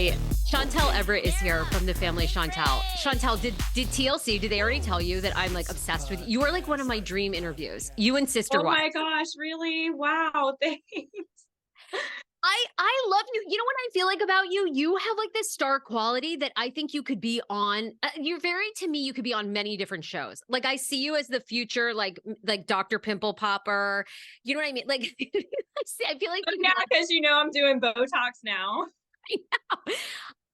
right. Chantel Everett is here from the family Chantel. Chantel, did TLC, did they already tell you that I'm like obsessed with you? You are like one of my dream interviews. You and Sister Oh Wives. my gosh, really? Wow, thanks. I love you. You know what I feel like about you? You have like this star quality that I think you could be on. You're very, to me, you could be on many different shows. Like I see you as the future, like Dr. Pimple Popper. You know what I mean? Like I feel like Yeah, because I'm doing Botox now.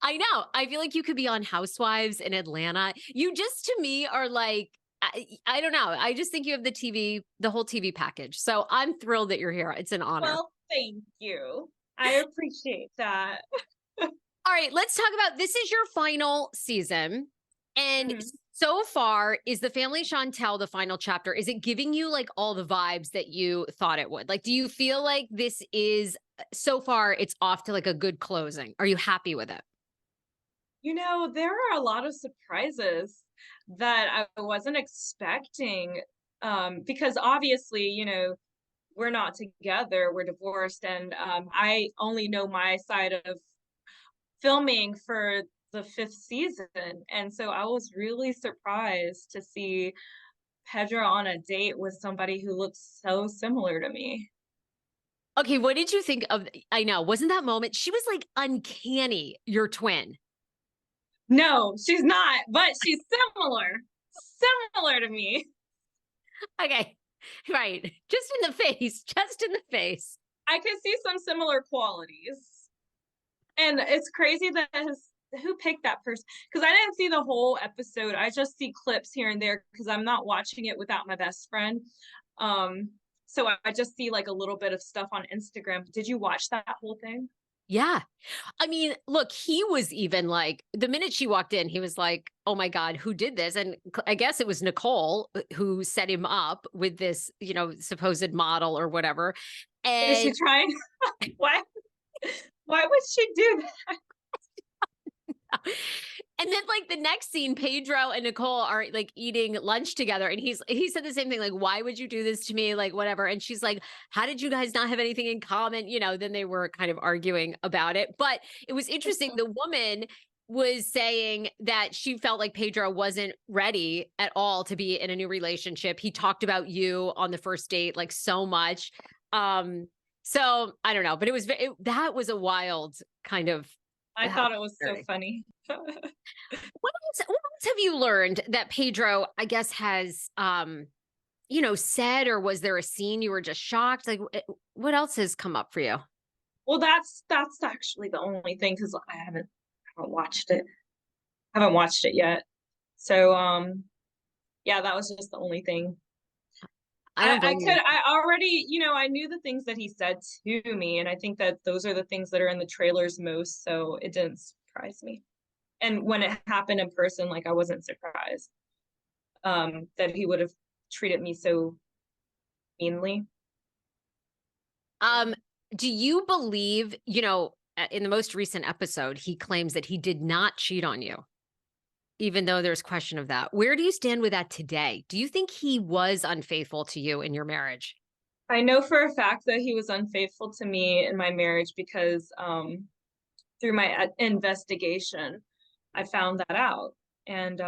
I know. I feel like you could be on Housewives in Atlanta. You just, to me, are like, I don't know. I just think you have the whole TV package. So I'm thrilled that you're here. It's an honor. Well, thank you. I appreciate that. All right, let's talk about, this is your final season. And so far, is the family Chantel the final chapter? Is it giving you like all the vibes that you thought it would? Like, do you feel like this is, so far, it's off to like a good closing? Are you happy with it? There are a lot of surprises that I wasn't expecting. Because obviously, we're not together, we're divorced, and I only know my side of filming for the 5th season. And so I was really surprised to see Pedro on a date with somebody who looks so similar to me. Okay, what did you think of, I know, wasn't that moment? She was like uncanny, your twin. No, she's not, but she's similar to me. Okay, right. Just in the face. I could see some similar qualities. And it's crazy that who picked that person, because I didn't see the whole episode. I just see clips here and there because I'm not watching it without my best friend. So I just see like a little bit of stuff on Instagram. Did you watch that whole thing? Yeah. I mean, look, he was even like, the minute she walked in, he was like, oh my God, who did this? And I guess it was Nicole who set him up with this, supposed model or whatever. And is she trying? Why would she do that? And then like the next scene, Pedro and Nicole are like eating lunch together. And he said the same thing, like, why would you do this to me? Like, whatever. And she's like, how did you guys not have anything in common? Then they were kind of arguing about it. But it was interesting. The woman was saying that she felt like Pedro wasn't ready at all to be in a new relationship. He talked about you on the first date, like so much. So I don't know, but that was a wild kind of, I thought it was so funny. What else have you learned that Pedro, I guess, has, said, or was there a scene you were just shocked? Like, what else has come up for you? Well, that's actually the only thing, because I haven't watched it. I haven't watched it yet. So, yeah, that was just the only thing. I already, I knew the things that he said to me, and I think that those are the things that are in the trailers most, so it didn't surprise me. And when it happened in person, like, I wasn't surprised that he would have treated me so meanly. Do you believe, in the most recent episode, he claims that he did not cheat on you, even though there's question of that. Where do you stand with that today? Do you think he was unfaithful to you in your marriage? I know for a fact that he was unfaithful to me in my marriage because through my investigation, I found that out. And,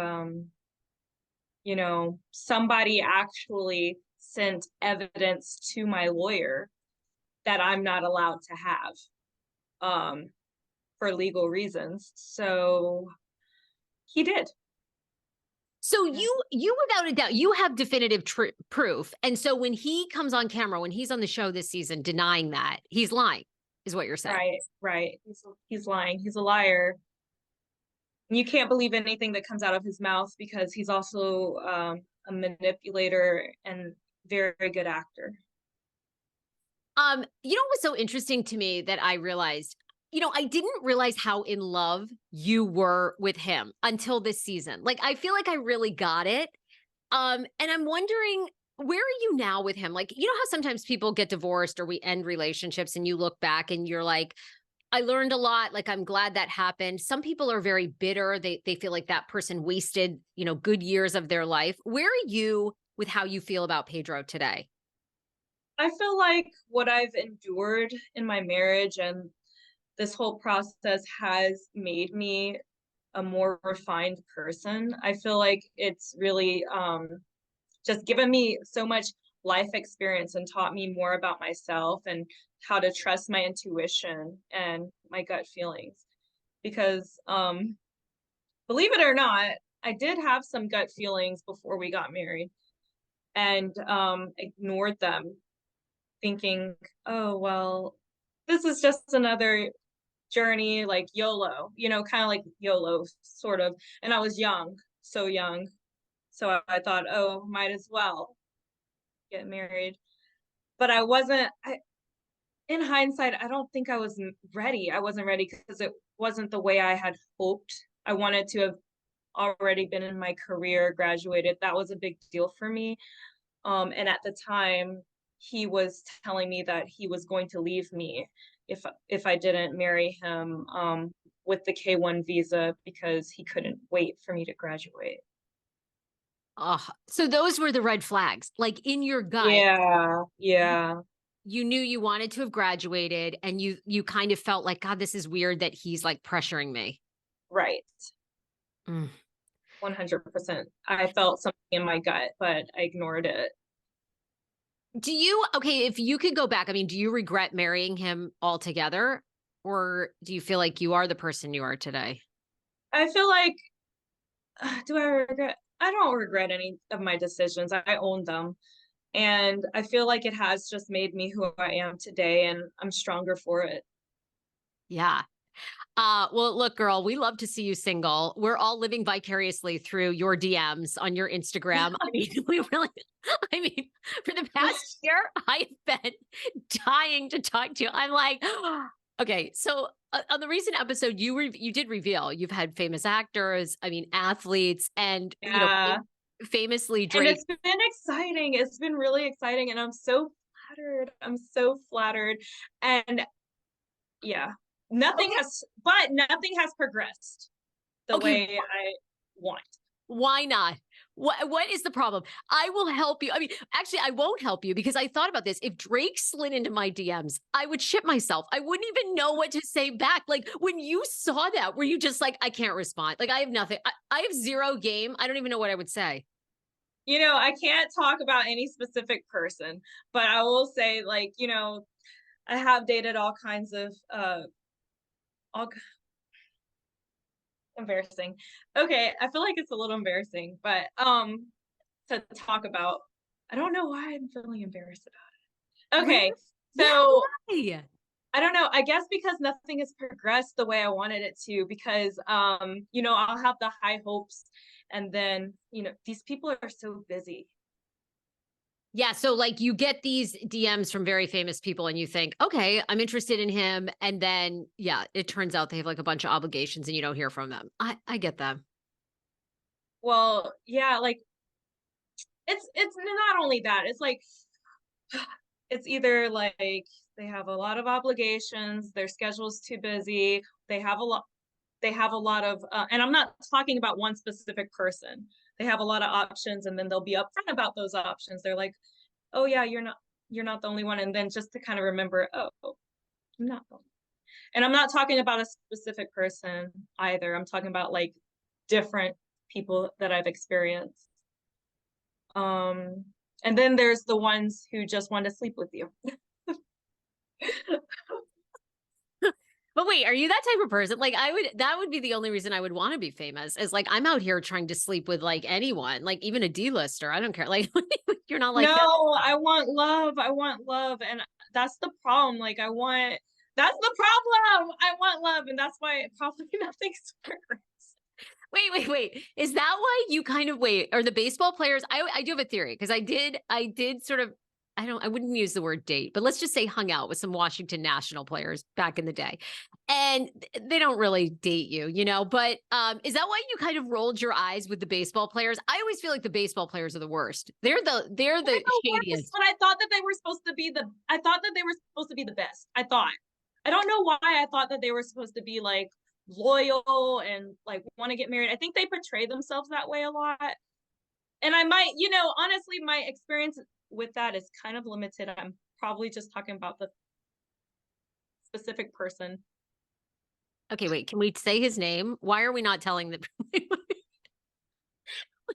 somebody actually sent evidence to my lawyer that I'm not allowed to have for legal reasons. So he did. So you without a doubt, you have definitive proof. And so when he comes on camera, when he's on the show this season denying that, he's lying, is what you're saying. Right. He's lying. He's a liar. You can't believe anything that comes out of his mouth because he's also a manipulator and very good actor. What's so interesting to me that I realized, I didn't realize how in love you were with him until this season. Like, I feel like I really got it. And I'm wondering, where are you now with him? Like, how sometimes people get divorced or we end relationships and you look back and you're like, I learned a lot. Like, I'm glad that happened. Some people are very bitter. They feel like that person wasted, good years of their life. Where are you with how you feel about Pedro today? I feel like what I've endured in my marriage and this whole process has made me a more refined person. I feel like it's really just given me so much life experience and taught me more about myself and how to trust my intuition and my gut feelings. Because believe it or not, I did have some gut feelings before we got married and ignored them, thinking, oh, well, this is just another journey, like YOLO, kind of like YOLO, sort of. And I was young, so young. So I thought, oh, might as well get married. But in hindsight, I don't think I was ready. I wasn't ready because it wasn't the way I had hoped. I wanted to have already been in my career, graduated. That was a big deal for me. And at the time, he was telling me that he was going to leave me if I didn't marry him with the K-1 visa because he couldn't wait for me to graduate. Oh, so those were the red flags. Like in your gut, Yeah. you knew you wanted to have graduated and you kind of felt like, God, this is weird that he's like pressuring me. Right. Mm. 100%. I felt something in my gut, but I ignored it. Okay, if you could go back, I mean, do you regret marrying him altogether? Or do you feel like you are the person you are today? I feel like, do I regret? I don't regret any of my decisions. I own them. And I feel like it has just made me who I am today, and I'm stronger for it. Yeah. Well, look, girl, we love to see you single. We're all living vicariously through your DMs on your Instagram. I mean, I mean, for the past year, I've been dying to talk to you. I'm like, okay, so on the recent episode, you did reveal you've had famous actors, I mean, athletes, and Yeah. famously And Drake. it's been exciting. It's been really exciting, and I'm so flattered. I'm so flattered. And yeah, nothing has progressed the Okay, way I want. why not? What is the problem? I will help you. I mean, actually, I won't help you because I thought about this. If Drake slid into my DMs, I would shit myself. I wouldn't even know what to say back. Like when you saw that, were you just like, I can't respond? Like I have nothing. I have zero game. I don't even know what I would say. I can't talk about any specific person, but I will say, like, I have dated all kinds of all embarrassing. Okay, I feel like it's a little embarrassing, but to talk about, I don't know why I'm feeling embarrassed about it. Really? Okay, Yeah. so Why? I don't know. I guess because nothing has progressed the way I wanted it to, because I'll have the high hopes and then, these people are so busy. Yeah. So like you get these DMs from very famous people and you think, okay, I'm interested in him. And then, yeah, it turns out they have like a bunch of obligations and you don't hear from them. I get them. Well, yeah, like it's not only that. It's like it's either like they have a lot of obligations, their schedule's too busy, they have a lot of and I'm not talking about one specific person. They have a lot of options, and then they'll be upfront about those options. They're like, oh yeah, you're not the only one. And then just to kind of remember, oh, I'm not the only. And I'm not talking about a specific person either. I'm talking about like different people that I've experienced. um and then there's the ones who just want to sleep with you. But wait, are you that type of person? Like that would be the only reason I would want to be famous is like, I'm out here trying to sleep with like anyone, like even a D-lister. I don't care. Like you're not like that. No, I want love, and that's the problem. Like that's the problem. I want love, and that's why probably nothing's progressed. Wait. Is that why you kind of wait? Are the baseball players? I do have a theory because I did sort of, I wouldn't use the word date, but let's just say hung out with some Washington National players back in the day. And they don't really date you. But is that why you kind of rolled your eyes with the baseball players? I always feel like the baseball players are the worst. They're the shadiest. But I thought that they were supposed to be the best. I don't know why I thought that they were supposed to be like loyal and like want to get married. I think they portray themselves that way a lot. And I might, honestly, my experience with that is kind of limited. I'm probably just talking about the specific person. Okay, wait, can we say his name? Why are we not telling the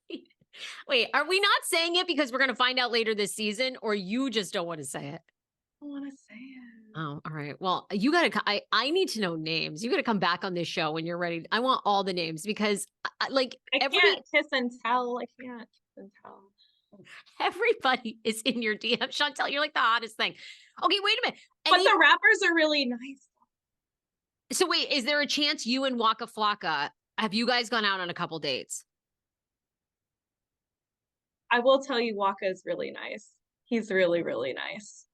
wait, wait, are we not saying it because we're gonna find out later this season, or you just don't want to say it? I want to say it. Oh, all right. Well, you gotta. I need to know names. You gotta come back on this show when you're ready. I want all the names because, like I can't kiss and tell. I can't kiss and tell. everybody is in your DM. Chantel, you're like the hottest thing. Okay, wait a minute. But the rappers are really nice. So wait, is there a chance you and Waka Flocka, have you guys gone out on a couple dates? I will tell you, Waka is really nice. He's really, really nice.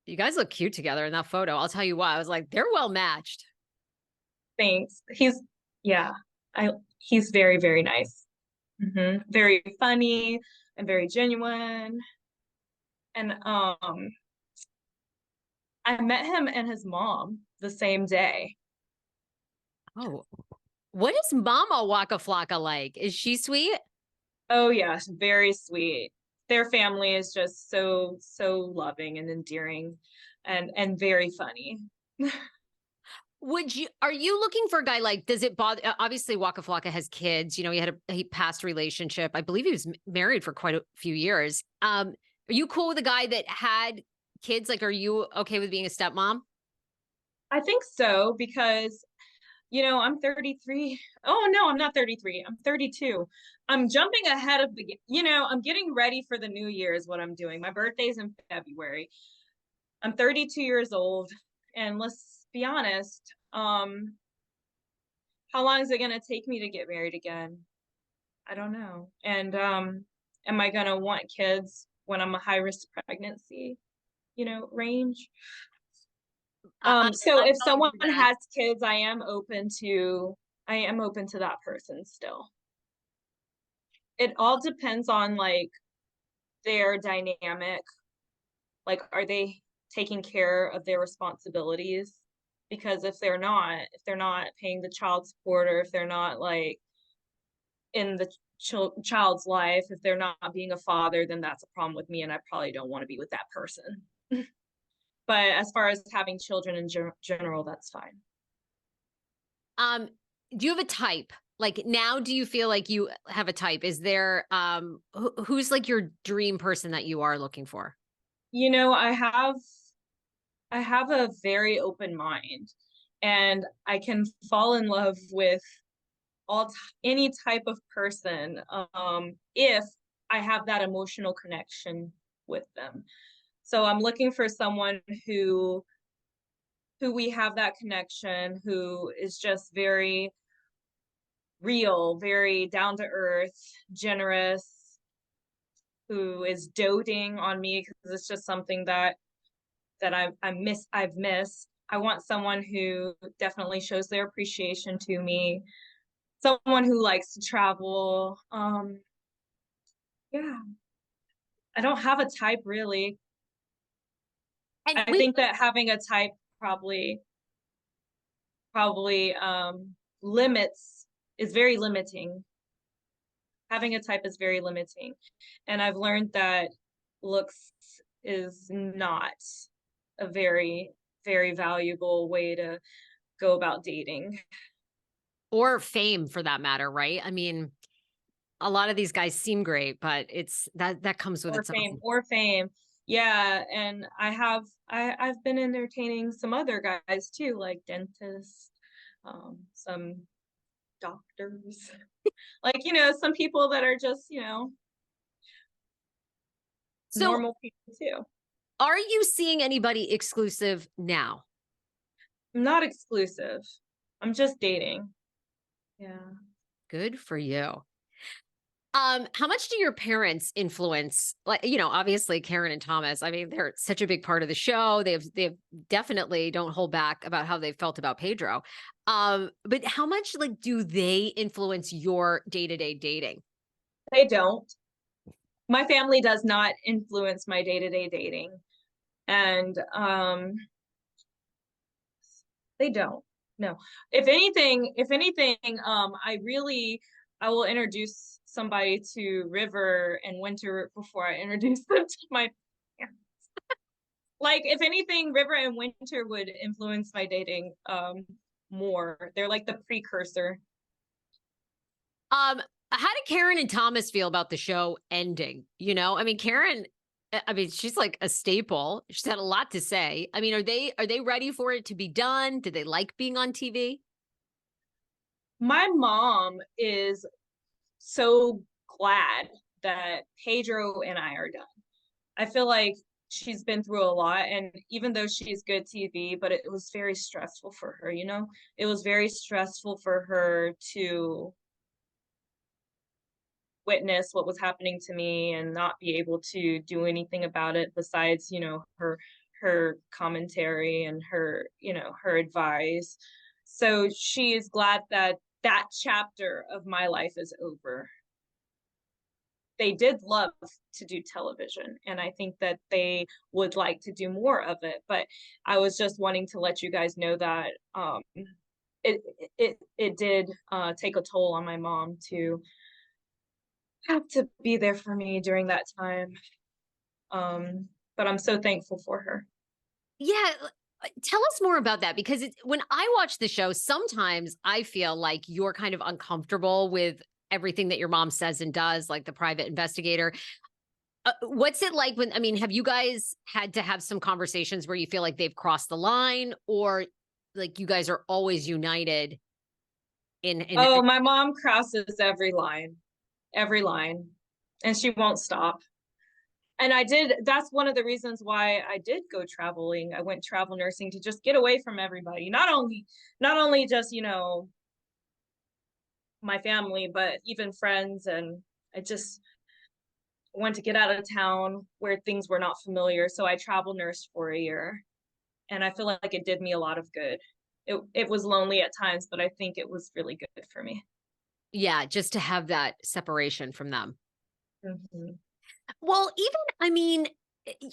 You guys look cute together in that photo. I'll tell you what. I was like, they're well matched. Thanks. He's very, very nice. Very funny and very genuine. And I met him and his mom the same day. Oh, what is Mama Waka Flocka like? Is she sweet? Oh yes, very sweet. Their family is just so loving and endearing and very funny. Are you looking for a guy like, does it bother? Obviously, Waka Flocka has kids. You know, he had a past relationship. I believe he was married for quite a few years. Are you cool with a guy that had kids? Like, are you okay with being a stepmom? I think so because I'm 33. Oh no, I'm not 33. I'm 32. I'm jumping ahead of I'm getting ready for the new year is what I'm doing. My birthday's in February. I'm 32 years old, and let's be honest, how long is it going to take me to get married again? I don't know. And am I going to want kids when I'm a high risk pregnancy, range? So if someone has kids, I am open to that person still. It all depends on like their dynamic. Like, are they taking care of their responsibilities? Because if they're not paying the child support, or if they're not like in the child's life, if they're not being a father, then that's a problem with me, and I probably don't want to be with that person. But as far as having children in general, that's fine. Do you have a type? Like now, do you feel like you have a type? Is there who's like your dream person that you are looking for? I have a very open mind, and I can fall in love with any type of person if I have that emotional connection with them. So I'm looking for someone who we have that connection, who is just very real, very down to earth, generous, who is doting on me because it's just something that I've missed. I want someone who definitely shows their appreciation to me, someone who likes to travel. Yeah. I don't have a type really. And I think that having a type probably limits is very limiting. Having a type is very limiting. And I've learned that looks is not a very, very valuable way to go about dating. Or fame for that matter, right? I mean, a lot of these guys seem great, but it's that comes with its fame own. Or fame. Yeah. And I've been entertaining some other guys too, like dentists, some doctors, like, some people that are just, normal people too. Are you seeing anybody exclusive now? I'm not exclusive. I'm just dating. Yeah. Good for you. How much do your parents influence? Like, obviously Karen and Thomas, I mean, they're such a big part of the show. They've definitely don't hold back about how they felt about Pedro. But how much like do they influence your day-to-day dating? They don't. My family does not influence my day-to-day dating. And they don't. No. If anything, I will introduce somebody to River and Winter before I introduce them to my parents. Like, if anything, River and Winter would influence my dating more. They're like the precursor. How did Karen and Thomas feel about the show ending? You know, I mean, Karen, I mean, she's like a staple. She's had a lot to say. I mean, are they ready for it to be done? Do they like being on TV? My mom is so glad that Pedro and I are done. I feel like she's been through a lot, and even though she's good TV, but it was very stressful for her, you know? It was very stressful for her to witness what was happening to me and not be able to do anything about it besides, you know, her commentary and her, you know, her advice. So she is glad that that chapter of my life is over. They did love to do television, and I think that they would like to do more of it, but I was just wanting to let you guys know that it it did take a toll on my mom to have to be there for me during that time. But I'm so thankful for her. Yeah, tell us more about that because when I watch the show, sometimes I feel like you're kind of uncomfortable with everything that your mom says and does, like the private investigator. What's it like when, I mean, have you guys had to have some conversations where you feel like they've crossed the line or like you guys are always united in Oh, my mom crosses every line, and she won't stop. And that's one of the reasons why I did go traveling. I went travel nursing to just get away from everybody. Not only just, you know, my family, but even friends. And I just wanted to get out of town where things were not familiar. So I travel nursed for a year. And I feel like it did me a lot of good. It was lonely at times, but I think it was really good for me. yeah, just to have that separation from them. Mhm. Well, even I mean,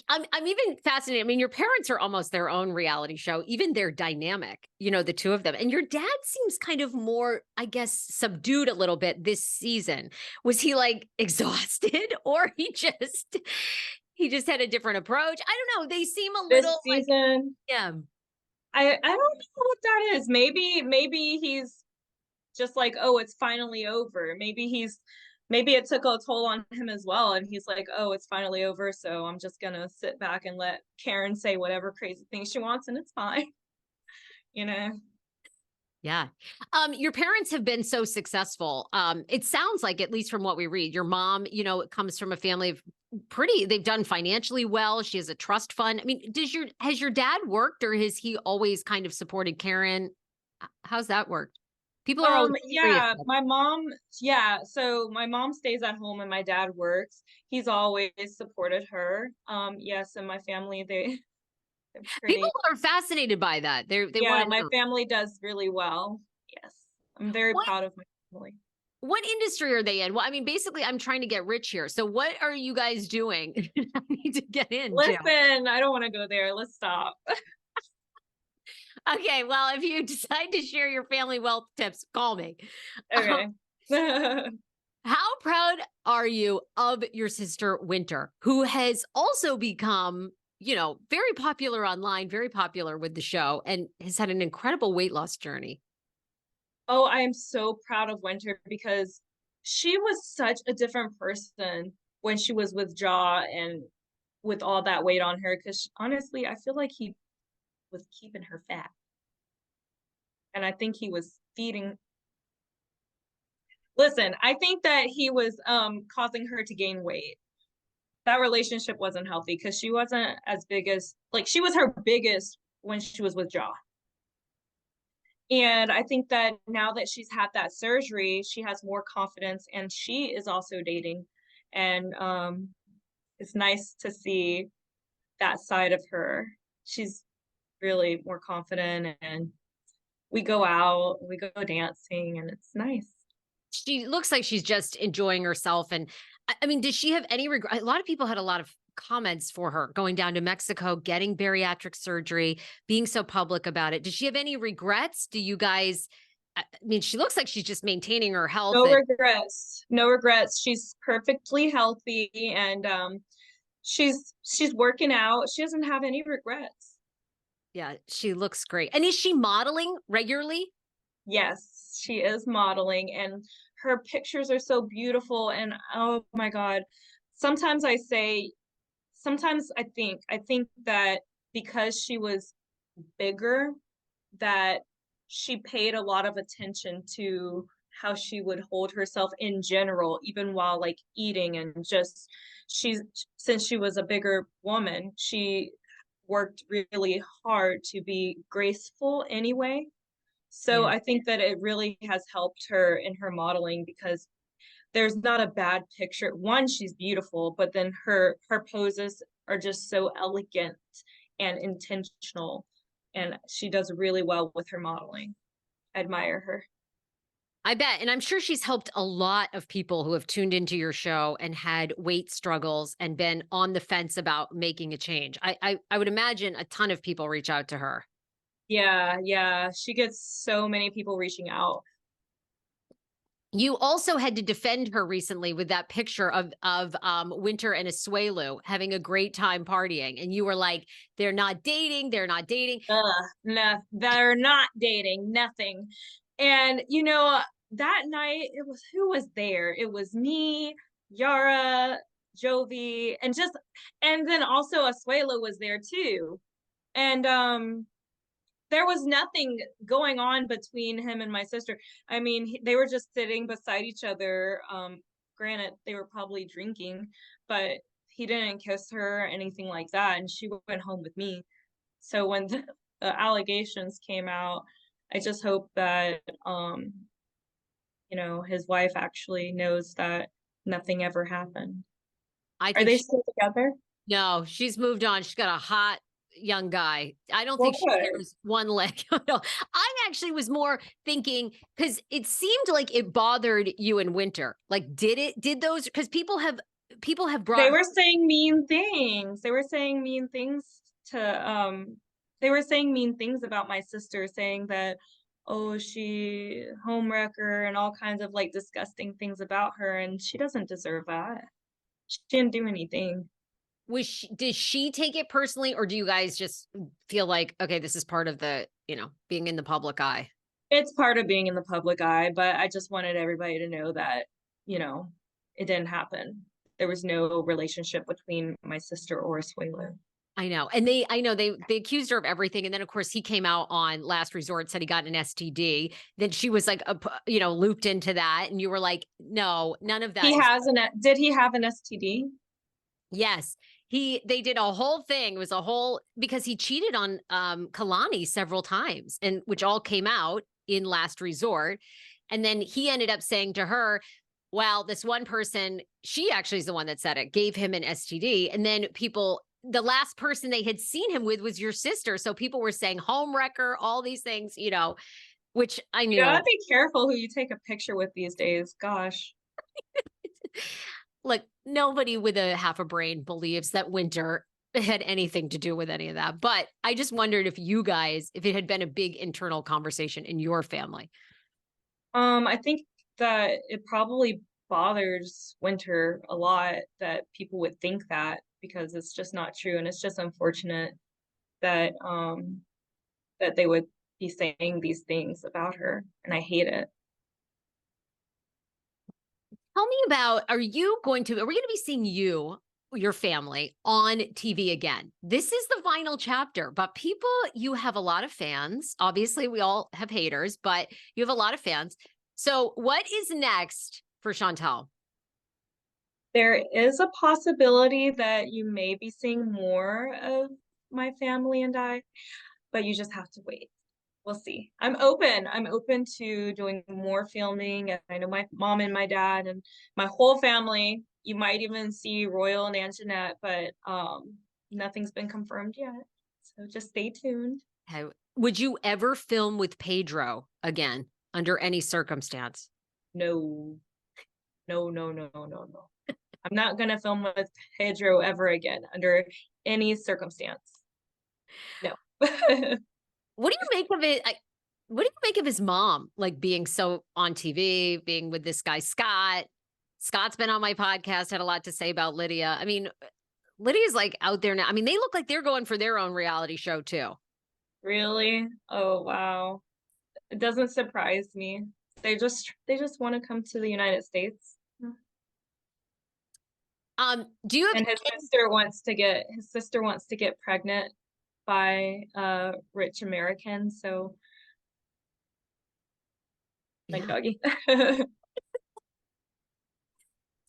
I'm even fascinated. I mean, your parents are almost their own reality show, even their dynamic, you know, the two of them. And your dad seems kind of more, I guess, subdued a little bit this season. Was he like exhausted or he just had a different approach? I don't know. They seem a This little like season, yeah. I don't know what that is. Maybe he's just like, oh, it's finally over. Maybe it took a toll on him as well, and he's like, oh, it's finally over, so I'm just gonna sit back and let Karen say whatever crazy thing she wants, and it's fine. You know. Yeah. Your parents have been so successful. It sounds like, at least from what we read, your mom, you know, comes from a family of they've done financially well. She has a trust fund. I mean, has your dad worked or has he always kind of supported Karen? How's that worked? People are always curious. Yeah, so my mom stays at home and my dad works. He's always supported her. Yes, and my family, they're People pretty, are fascinated by that. They want yeah, to my know family does really well. Yes. I'm very what proud of my family. what industry are they in? Well, I mean, basically, I'm trying to get rich here. So, what are you guys doing? I need to get into. Listen, I don't want to go there. Let's stop. Okay, well, if you decide to share your family wealth tips, call me. Um, Okay. how proud are you of your sister Winter, who has also become, you know, very popular online, very popular with the show, and has had an incredible weight loss journey? Oh, I am so proud of Winter because she was such a different person when she was with Jaw and with all that weight on her. Because honestly, I feel like he was keeping her fat. And I think he was feeding. Listen, I think that he was causing her to gain weight. That relationship wasn't healthy because she wasn't as big as, like, she was her biggest when she was with Jaw. And I think that now that she's had that surgery, she has more confidence and she is also dating. And it's nice to see that side of her. She's really more confident, and we go out, we go dancing, and it's nice. She looks like she's just enjoying herself. And I mean, does she have any regret? A lot of people had a lot of comments for her going down to Mexico, getting bariatric surgery, being so public about it. Does she have any regrets? Do you guys? I mean, she looks like she's just maintaining her health. No And regrets. No regrets. She's perfectly healthy, and she's working out. She doesn't have any regrets. Yeah, she looks great. And is she modeling regularly? Yes, she is modeling, and her pictures are so beautiful. And oh my God, sometimes I say, sometimes I think that because she was bigger, that she paid a lot of attention to how she would hold herself in general, even while like eating, and just she's since she was a bigger woman, she worked really hard to be graceful anyway. So Yeah. I think that it really has helped her in her modeling, because there's not a bad picture. One, she's beautiful, but then her poses are just so elegant and intentional, and she does really well with her modeling. I admire her. I bet. And I'm sure she's helped a lot of people who have tuned into your show and had weight struggles and been on the fence about making a change. I would imagine a ton of people reach out to her. Yeah, yeah. She gets so many people reaching out. You also had to defend her recently with that picture of Winter and Asuelu having a great time partying, and you were like, "They're not dating. They're not dating." No, they're not dating, nothing. And that night it was, who was there? It was me, Yara, Jovi, and then also Asuela was there too. And there was nothing going on between him and my sister. I mean, they were just sitting beside each other. Granted, they were probably drinking, but he didn't kiss her or anything like that. And she went home with me. So when the allegations came out, I just hope that his wife actually knows that nothing ever happened. I Are think they she, still together? no, she's moved on. She's got a hot young guy. I don't Well, think she good. cares one leg. No, I actually was more thinking because it seemed like it bothered you in Winter. Like, did those? Because people have brought They her. were saying mean things. They were saying mean things about my sister, saying that, oh, she homewrecker and all kinds of like disgusting things about her, and she doesn't deserve that. She didn't do anything. Did she take it personally, or do you guys just feel like, okay, this is part of the, being in the public eye? It's part of being in the public eye, but I just wanted everybody to know that, you know, it didn't happen. There was no relationship between my sister or Asuelu. I know. And I know they accused her of everything. And then of course he came out on Last Resort, said he got an STD. Then she was like, looped into that. And you were like, no, none of that is. Did he have an STD? Yes. They did a whole thing. It was a whole, because he cheated on Kalani several times, and which all came out in Last Resort. And then he ended up saying to her, well, this one person, she actually is the one that said it, gave him an STD. And then the last person they had seen him with was your sister. So people were saying home wrecker, all these things, which I You knew. gotta be careful who you take a picture with these days. Gosh. Like, nobody with a half a brain believes that Winter had anything to do with any of that. But I just wondered if it had been a big internal conversation in your family. I think that it probably bothers Winter a lot that people would think that, because it's just not true, and it's just unfortunate that that they would be saying these things about her, and I hate it. Tell me about, are we going to be seeing your family on TV again? This is the final chapter, but you have a lot of fans. Obviously, we all have haters, but you have a lot of fans. So what is next for Chantel? There is a possibility that you may be seeing more of my family and I, but you just have to wait. We'll see. I'm open. I'm open to doing more filming. And I know my mom and my dad and my whole family. You might even see Royal and Anjanette, but nothing's been confirmed yet. So just stay tuned. Would you ever film with Pedro again under any circumstance? No, no, no, no, no, no. I'm not gonna film with Pedro ever again under any circumstance. No. What do you make of it? What do you make of his mom, like being so on TV, being with this guy, Scott? Scott's been on my podcast, had a lot to say about Lydia. I mean, Lydia's like out there now. I mean, they look like they're going for their own reality show too. Really? Oh, wow. It doesn't surprise me. They just want to come to the United States. Do you have And his sister wants to get pregnant by a rich American, so my yeah. doggy.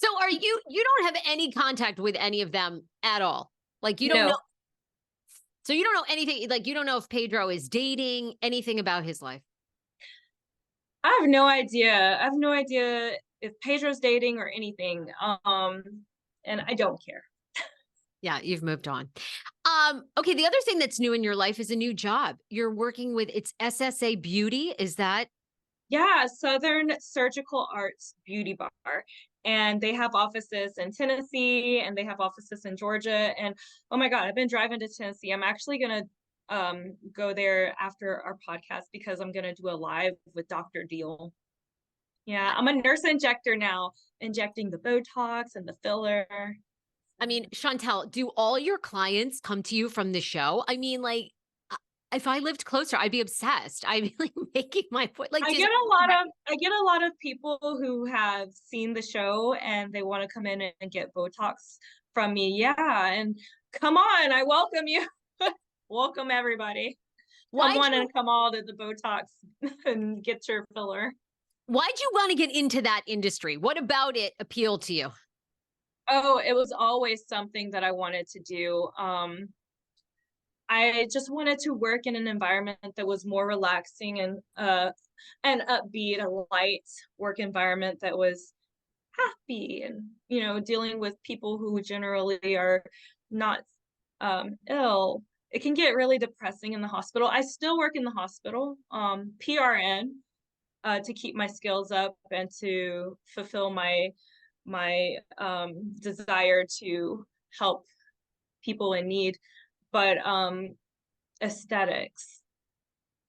So you don't have any contact with any of them at all? Like you don't know. No, So you don't know anything, like you don't know if Pedro is dating, anything about his life. I have no idea. I have no idea if Pedro's dating or anything. And I don't care. Yeah, you've moved on. Okay, the other thing that's new in your life is a new job. You're working with it's SSA Beauty. Is that Yeah, Southern Surgical Arts Beauty Bar. And they have offices in Tennessee and they have offices in Georgia. And oh my God, I've been driving to Tennessee. I'm actually gonna go there after our podcast because I'm gonna do a live with Dr. Deal. Yeah, I'm a nurse injector now, injecting the Botox and the filler. I mean, Chantel, do all your clients come to you from the show? I mean, like if I lived closer, I'd be obsessed. I'd be like making my foot like I get a lot of people who have seen the show and they want to come in and get Botox from me. Yeah, and come on, I welcome you. Welcome everybody. Come on and come all to the Botox and get your filler. Why'd you want to get into that industry? What about it appealed to you? Oh, it was always something that I wanted to do. I just wanted to work in an environment that was more relaxing and upbeat, a light work environment that was happy and, you know, dealing with people who generally are not ill. It can get really depressing in the hospital. I still work in the hospital, PRN, to keep my skills up and to fulfill my desire to help people in need. But aesthetics,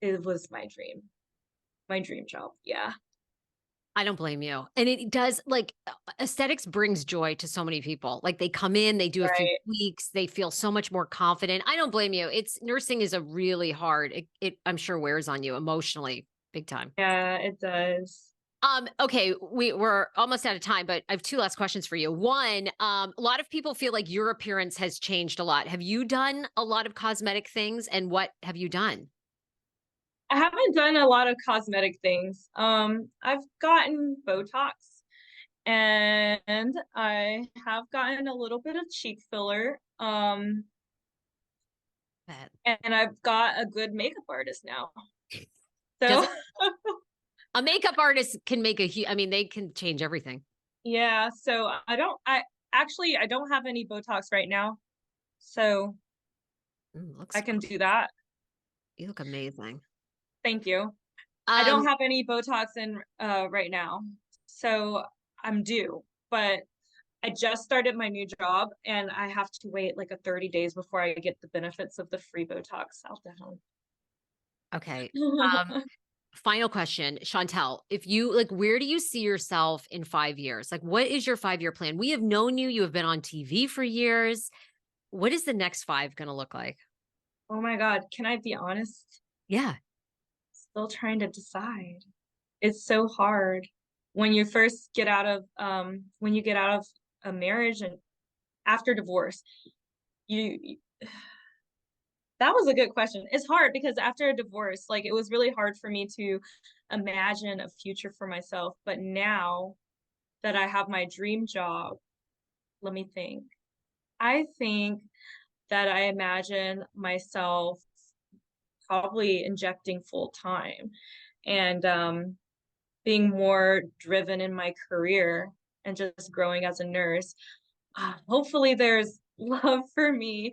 it was my dream job. Yeah. I don't blame you. And it does like aesthetics brings joy to so many people. Like they come in, they do a few Right. tweaks, they feel so much more confident. I don't blame you. It's nursing is a really hard, it I'm sure wears on you emotionally, big time. Yeah, it does. Okay, we're almost out of time, but I have two last questions for you. One, a lot of people feel like your appearance has changed a lot. Have you done a lot of cosmetic things and what have you done? I haven't done a lot of cosmetic things. I've gotten Botox and I have gotten a little bit of cheek filler. That And I've got a good makeup artist now. does So a makeup artist can make I mean, they can change everything. yeah, so I don't have any Botox right now. So Looks I can do that. you look amazing. Thank you. I Um, don't have any Botox in right now. So I'm due, but I just started my new job and I have to wait like a 30 days before I get the benefits of the free Botox. I'll definitely. okay. Um, Final question, Chantel, if you like, where do you see yourself in 5 years? Like, what is your 5 year plan? We have known you, you have been on TV for years. What is the next five going to look like? Oh my God, can I be honest? Yeah. Still trying to decide. It's so hard when you first get out of when you get out of a marriage and after divorce. You that was a good question. It's hard because after a divorce, like it was really hard for me to imagine a future for myself. But now that I have my dream job, let me think. I think that I imagine myself probably injecting full time and being more driven in my career and just growing as a nurse. Hopefully there's love for me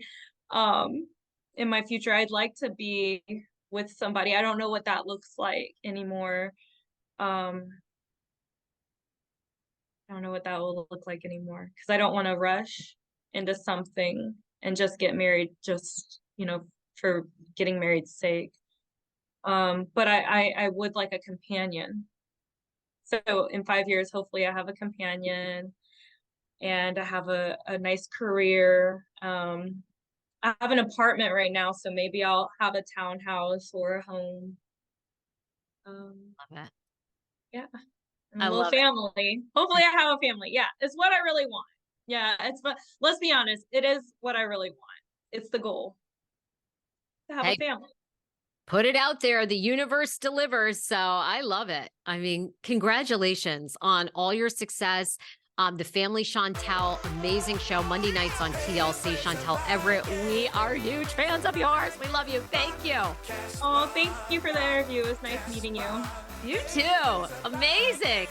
in my future. I'd like to be with somebody. I don't know what that looks like anymore. Um, I don't know what that will look like anymore because I don't want to rush into something and just get married just, you know, for getting married's sake. But I would like a companion. So in 5 years, hopefully I have a companion. and I have a nice career. I have an apartment right now, so maybe I'll have a townhouse or a home. Love it. Yeah. And I a little love it. family. Hopefully I have a family. Yeah. It's what I really want. Yeah. Let's be honest. It is what I really want. It's the goal to have a Hey, family. put it out there. The universe delivers. So I love it. I mean, congratulations on all your success. The Family Chantel, amazing show, Monday nights on TLC. Chantel Everett, we are huge fans of yours. We love you. Thank you. Oh, thank you for the interview. It was nice meeting you. You too. Amazing.